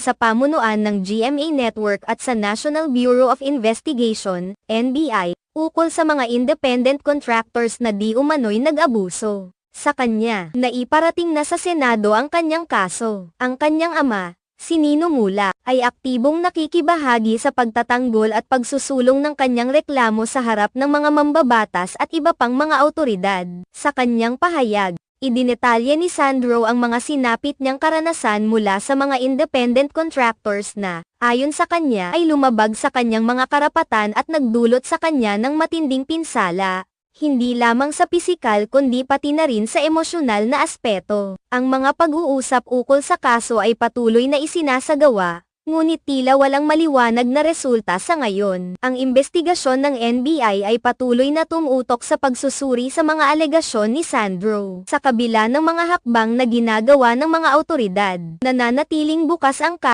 sa pamunuan ng GMA Network at sa National Bureau of Investigation, NBI, ukol sa mga independent contractors na di umano'y nag-abuso sa kanya. Naiparating na sa Senado ang kanyang kaso. Ang kanyang ama, si Nino Mula, ay aktibong nakikibahagi sa pagtatanggol at pagsusulong ng kanyang reklamo sa harap ng mga mambabatas at iba pang mga awtoridad. Sa kanyang pahayag, idinetalye ni Sandro ang mga sinapit niyang karanasan mula sa mga independent contractors na, ayon sa kanya, ay lumabag sa kanyang mga karapatan at nagdulot sa kanya ng matinding pinsala. Hindi lamang sa pisikal kundi pati na rin sa emosyonal na aspeto. Ang mga pag-uusap ukol sa kaso ay patuloy na isinasagawa, ngunit tila walang maliwanag na resulta sa ngayon. Ang investigasyon ng NBI ay patuloy na tumutok sa pagsusuri sa mga alegasyon ni Sandro. Sa kabila ng mga hakbang na ginagawa ng mga awtoridad, nananatiling bukas ang